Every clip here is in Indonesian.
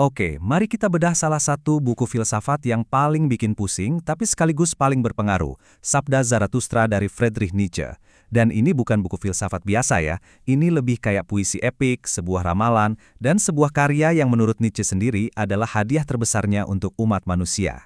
Oke, mari kita bedah salah satu buku filsafat yang paling bikin pusing tapi sekaligus paling berpengaruh, Sabda Zarathustra dari Friedrich Nietzsche. Dan ini bukan buku filsafat biasa ya, ini lebih kayak puisi epik, sebuah ramalan, dan sebuah karya yang menurut Nietzsche sendiri adalah hadiah terbesarnya untuk umat manusia.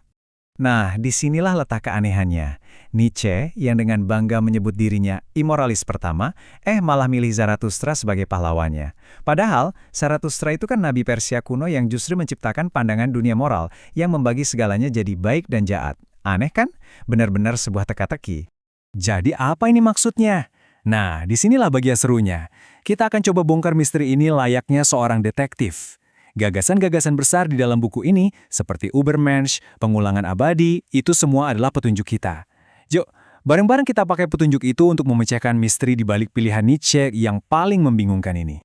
Nah, disinilah letak keanehannya. Nietzsche, yang dengan bangga menyebut dirinya imoralis pertama, malah milih Zarathustra sebagai pahlawannya. Padahal, Zarathustra itu kan nabi Persia kuno yang justru menciptakan pandangan dunia moral, yang membagi segalanya jadi baik dan jahat. Aneh kan? Benar-benar sebuah teka-teki. Jadi apa ini maksudnya? Nah, disinilah bagian serunya. Kita akan coba bongkar misteri ini layaknya seorang detektif. Gagasan-gagasan besar di dalam buku ini, seperti Übermensch, pengulangan abadi, itu semua adalah petunjuk kita. Yuk, bareng-bareng kita pakai petunjuk itu untuk memecahkan misteri di balik pilihan Nietzsche yang paling membingungkan ini.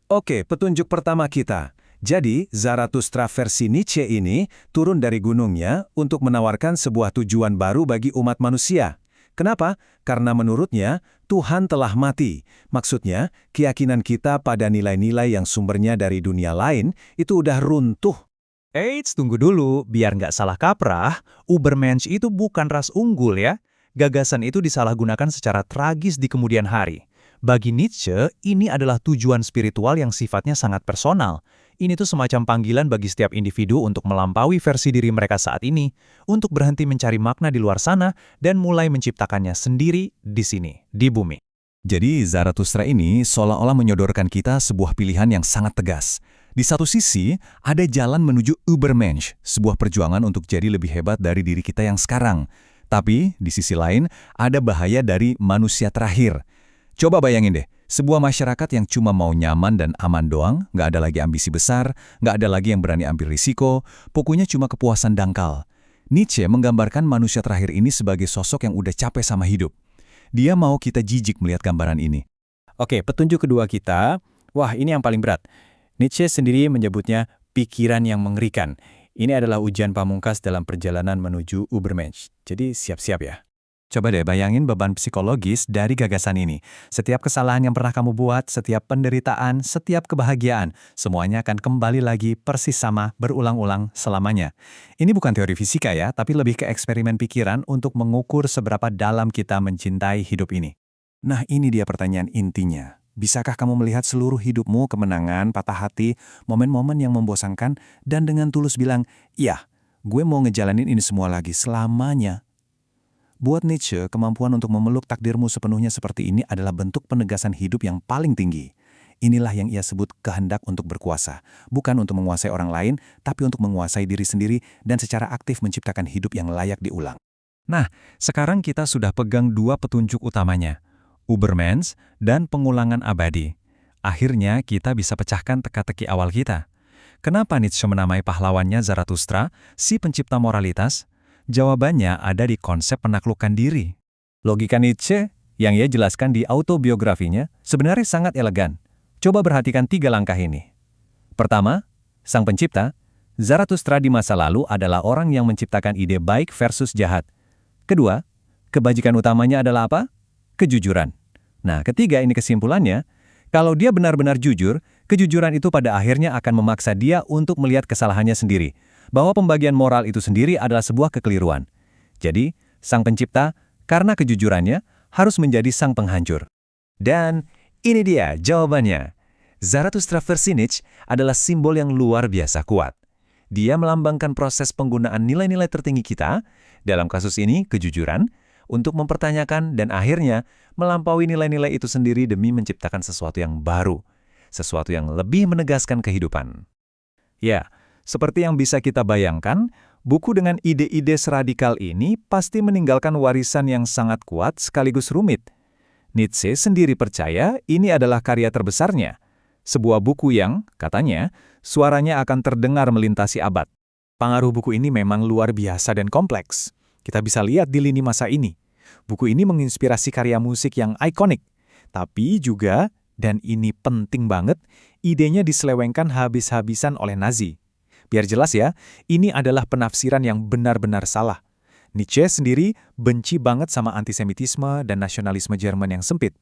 Oke, petunjuk pertama kita. Jadi, Zarathustra versi Nietzsche ini turun dari gunungnya untuk menawarkan sebuah tujuan baru bagi umat manusia. Kenapa? Karena menurutnya, Tuhan telah mati. Maksudnya, keyakinan kita pada nilai-nilai yang sumbernya dari dunia lain itu udah runtuh. Eits, tunggu dulu, biar nggak salah kaprah, Übermensch itu bukan ras unggul ya. Gagasan itu disalahgunakan secara tragis di kemudian hari. Bagi Nietzsche, ini adalah tujuan spiritual yang sifatnya sangat personal. Ini tuh semacam panggilan bagi setiap individu untuk melampaui versi diri mereka saat ini, untuk berhenti mencari makna di luar sana, dan mulai menciptakannya sendiri di sini, di bumi. Jadi Zarathustra ini seolah-olah menyodorkan kita sebuah pilihan yang sangat tegas. Di satu sisi, ada jalan menuju Übermensch, sebuah perjuangan untuk jadi lebih hebat dari diri kita yang sekarang. Tapi, di sisi lain, ada bahaya dari manusia terakhir. Coba bayangin deh, sebuah masyarakat yang cuma mau nyaman dan aman doang, nggak ada lagi ambisi besar, nggak ada lagi yang berani ambil risiko, pokoknya cuma kepuasan dangkal. Nietzsche menggambarkan manusia terakhir ini sebagai sosok yang udah capek sama hidup. Dia mau kita jijik melihat gambaran ini. Oke, petunjuk kedua kita, wah ini yang paling berat. Nietzsche sendiri menyebutnya pikiran yang mengerikan. Ini adalah ujian pamungkas dalam perjalanan menuju Übermensch. Jadi siap-siap ya. Coba deh bayangin beban psikologis dari gagasan ini. Setiap kesalahan yang pernah kamu buat, setiap penderitaan, setiap kebahagiaan, semuanya akan kembali lagi persis sama berulang-ulang selamanya. Ini bukan teori fisika ya, tapi lebih ke eksperimen pikiran untuk mengukur seberapa dalam kita mencintai hidup ini. Nah ini dia pertanyaan intinya. Bisakah kamu melihat seluruh hidupmu, kemenangan, patah hati, momen-momen yang membosankan, dan dengan tulus bilang, iya, gue mau ngejalanin ini semua lagi selamanya. Buat Nietzsche, kemampuan untuk memeluk takdirmu sepenuhnya seperti ini adalah bentuk penegasan hidup yang paling tinggi. Inilah yang ia sebut kehendak untuk berkuasa. Bukan untuk menguasai orang lain, tapi untuk menguasai diri sendiri dan secara aktif menciptakan hidup yang layak diulang. Nah, sekarang kita sudah pegang dua petunjuk utamanya, Übermensch dan pengulangan abadi. Akhirnya kita bisa pecahkan teka-teki awal kita. Kenapa Nietzsche menamai pahlawannya Zarathustra, si pencipta moralitas? Jawabannya ada di konsep penaklukan diri. Logika Nietzsche yang ia jelaskan di autobiografinya sebenarnya sangat elegan. Coba perhatikan 3 langkah ini. Pertama, sang pencipta, Zarathustra di masa lalu adalah orang yang menciptakan ide baik versus jahat. Kedua, kebajikan utamanya adalah apa? Kejujuran. Nah, ketiga ini kesimpulannya, kalau dia benar-benar jujur, kejujuran itu pada akhirnya akan memaksa dia untuk melihat kesalahannya sendiri. Bahwa pembagian moral itu sendiri adalah sebuah kekeliruan. Jadi, sang pencipta, karena kejujurannya, harus menjadi sang penghancur. Dan ini dia jawabannya. Zarathustra versi Nietzsche adalah simbol yang luar biasa kuat. Dia melambangkan proses penggunaan nilai-nilai tertinggi kita, dalam kasus ini kejujuran, untuk mempertanyakan dan akhirnya melampaui nilai-nilai itu sendiri demi menciptakan sesuatu yang baru, sesuatu yang lebih menegaskan kehidupan. Ya, seperti yang bisa kita bayangkan, buku dengan ide-ide seradikal ini pasti meninggalkan warisan yang sangat kuat sekaligus rumit. Nietzsche sendiri percaya ini adalah karya terbesarnya. Sebuah buku yang, katanya, suaranya akan terdengar melintasi abad. Pengaruh buku ini memang luar biasa dan kompleks. Kita bisa lihat di lini masa ini. Buku ini menginspirasi karya musik yang ikonik. Tapi juga, dan ini penting banget, idenya diselewengkan habis-habisan oleh Nazi. Biar jelas ya, ini adalah penafsiran yang benar-benar salah. Nietzsche sendiri benci banget sama antisemitisme dan nasionalisme Jerman yang sempit.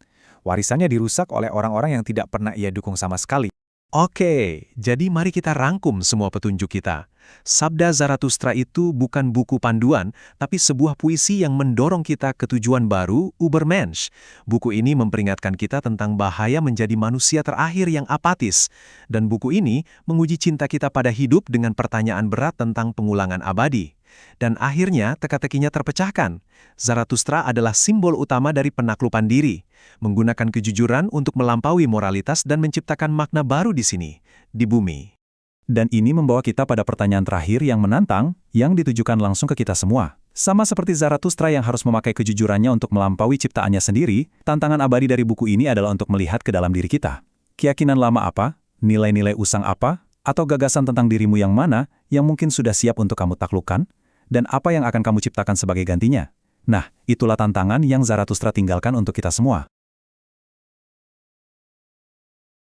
Warisannya dirusak oleh orang-orang yang tidak pernah ia dukung sama sekali. Oke, jadi mari kita rangkum semua petunjuk kita. Sabda Zarathustra itu bukan buku panduan, tapi sebuah puisi yang mendorong kita ke tujuan baru, Übermensch. Buku ini memperingatkan kita tentang bahaya menjadi manusia terakhir yang apatis. Dan buku ini menguji cinta kita pada hidup dengan pertanyaan berat tentang pengulangan abadi. Dan akhirnya teka-tekinya terpecahkan. Zarathustra adalah simbol utama dari penaklupan diri, menggunakan kejujuran untuk melampaui moralitas dan menciptakan makna baru di sini, di bumi. Dan ini membawa kita pada pertanyaan terakhir yang menantang, yang ditujukan langsung ke kita semua. Sama seperti Zarathustra yang harus memakai kejujurannya untuk melampaui ciptaannya sendiri, tantangan abadi dari buku ini adalah untuk melihat ke dalam diri kita. Keyakinan lama apa? Nilai-nilai usang apa? Atau gagasan tentang dirimu yang mana yang mungkin sudah siap untuk kamu taklukkan? Dan apa yang akan kamu ciptakan sebagai gantinya? Nah, itulah tantangan yang Zarathustra tinggalkan untuk kita semua.